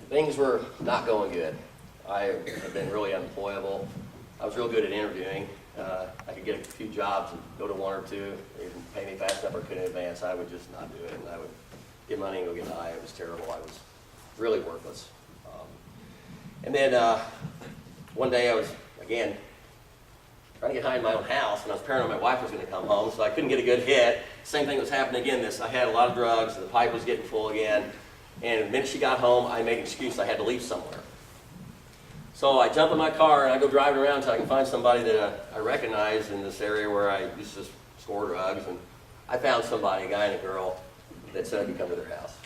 things were not going good. I have been really unemployable. I was real good at interviewing. I could get a few jobs and go to one or two. They didn't pay me fast enough or couldn't advance. I would just not do it, and I would get money and go get high. It was terrible. I was really worthless. And then one day I was, again, trying to get high in my own house, and I was paranoid my wife was going to come home, so I couldn't get a good hit. Same thing was happening again. I had a lot of drugs, and the pipe was getting full again. And the minute she got home, I made an excuse I had to leave somewhere. So I jump in my car, and I go driving around until I can find somebody that I recognize in this area where I used to score drugs. And I found somebody, a guy and a girl, that said I could come to their house.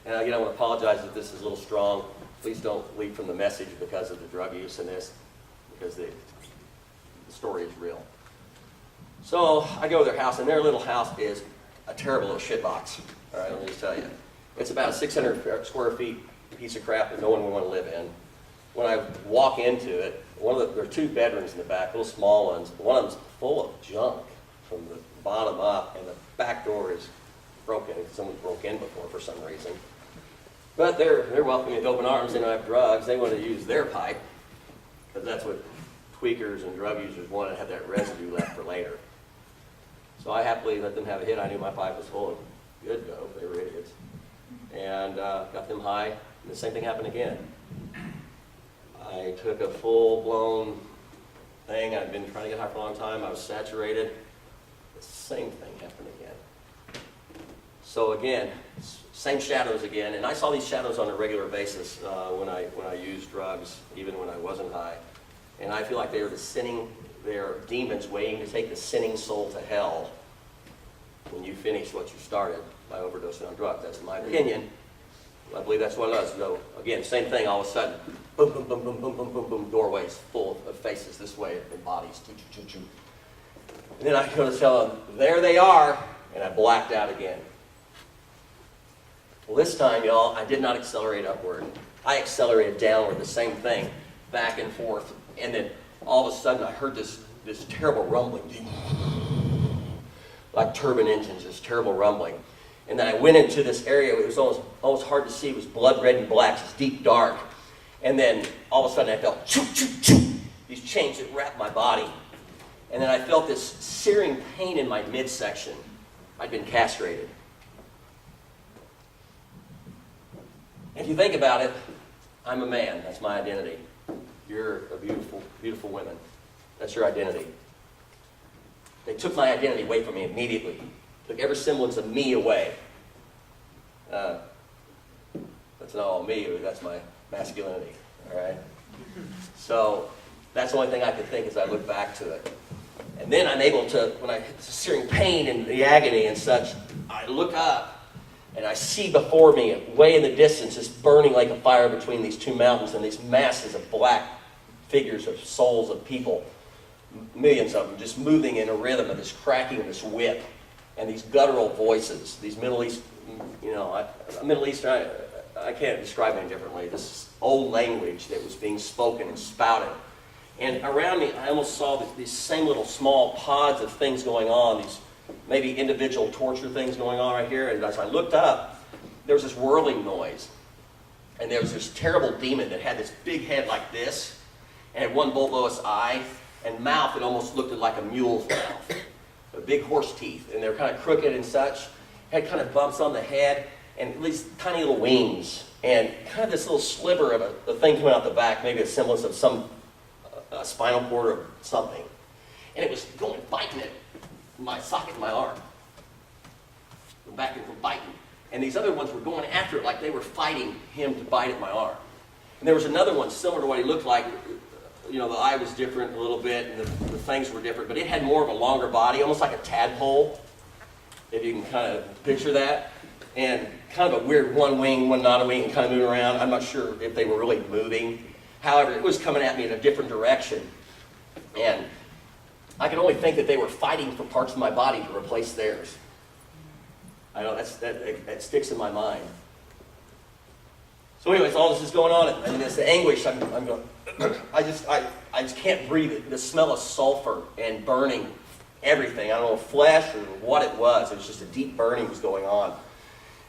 And again, I want to apologize if this is a little strong. Please don't lead from the message because of the drug use in this, because the story is real. So I go to their house, and their little house is a terrible little shitbox. All right, let me just tell you. It's about a 600 square feet piece of crap that no one would want to live in. When I walk into it, there are two bedrooms in the back, little small ones. One of them's full of junk from the bottom up, and the back door is broken. Someone broke in before for some reason. But they're welcoming with open arms. They don't have drugs. They want to use their pipe, because that's what tweakers and drug users want, to have that residue left for later. So I happily let them have a hit. I knew my pipe was full of good dope. They were idiots. And got them high. And the same thing happened again. I took a full-blown thing. I'd been trying to get high for a long time. I was saturated. The same thing happened again. So again, same shadows again. And I saw these shadows on a regular basis when I used drugs, even when I wasn't high. And I feel like they are demons waiting to take the sinning soul to hell when you finish what you started by overdosing on drugs. That's my opinion. I believe that's what it does. So again, same thing, all of a sudden, boom, boom, boom, boom, boom, boom, boom, boom, doorways full of faces this way and bodies. Choo, choo, choo, choo. And then I go to tell them, there they are, and I blacked out again. Well, this time, y'all, I did not accelerate upward. I accelerated downward, the same thing, back and forth. And then all of a sudden, I heard this terrible rumbling, like turbine engines, this terrible rumbling. And then I went into this area. It was almost hard to see. It was blood red and black. It's deep dark. And then all of a sudden I felt choo, choo, choo, these chains that wrapped my body. And then I felt this searing pain in my midsection. I'd been castrated. If you think about it, I'm a man. That's my identity. You're a beautiful, beautiful woman. That's your identity. They took my identity away from me immediately. Took every semblance of me away. That's not all me, that's my masculinity, all right? So that's the only thing I could think as I look back to it. And then I'm able to, when I hit the searing pain and the agony and such, I look up and I see before me, way in the distance, just burning like a fire between these two mountains and these masses of black figures of souls of people, millions of them, just moving in a rhythm of this cracking of this whip. And these guttural voices, these Middle East, Middle Eastern, I can't describe it any differently. This old language that was being spoken and spouted. And around me, I almost saw these same little small pods of things going on, these maybe individual torture things going on right here. And as I looked up, there was this whirling noise. And there was this terrible demon that had this big head like this, and had one bulbous eye, and mouth that almost looked like a mule's mouth. Big horse teeth, and they were kind of crooked and such. Had kind of bumps on the head, and these tiny little wings, and kind of this little sliver of a thing coming out the back, maybe a semblance of some spinal cord or something. And it was going, biting at my socket in my arm. Back and forth, biting. And these other ones were going after it like they were fighting him to bite at my arm. And there was another one similar to what he looked like. The eye was different a little bit, and the things were different, but it had more of a longer body, almost like a tadpole, if you can kind of picture that, and kind of a weird one wing, one not a wing, and kind of moving around. I'm not sure if they were really moving. However, it was coming at me in a different direction, and I could only think that they were fighting for parts of my body to replace theirs. I know that sticks in my mind. So anyways, all this is going on, and it's the anguish. I'm going, I just can't breathe it. The smell of sulfur and burning everything. I don't know, flesh or what it was. It was just a deep burning was going on.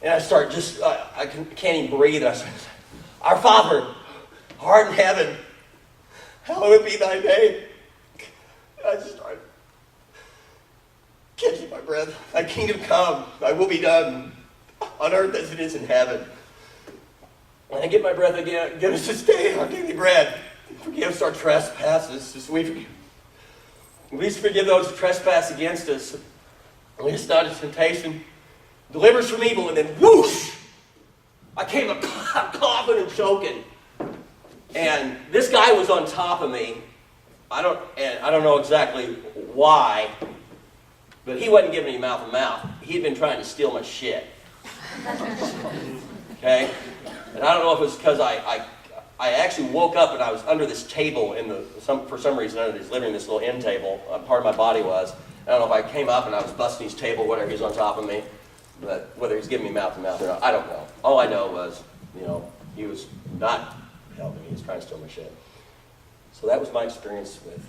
And I start I can't even breathe. Our Father, art in heaven, hallowed be thy name. I just started catching my breath. Thy kingdom come, thy will be done on earth as it is in heaven. And I get my breath again. Give us this day our daily bread. Forgive us our trespasses, as we forgive. We forgive those who trespass against us. Lead us not into temptation. Deliver us from evil. And then whoosh! I came up coughing and choking. And this guy was on top of me. I don't know exactly why, but he wasn't giving me mouth to mouth. He'd been trying to steal my shit. Okay? And I don't know if it was because I actually woke up and I was under this table for some reason under this living room, this little end table. Part of my body was. I don't know if I came up and I was busting his table, whatever, he was on top of me. But whether he's giving me mouth to mouth or not, I don't know. All I know was, he was not helping me. He was trying to steal my shit. So that was my experience with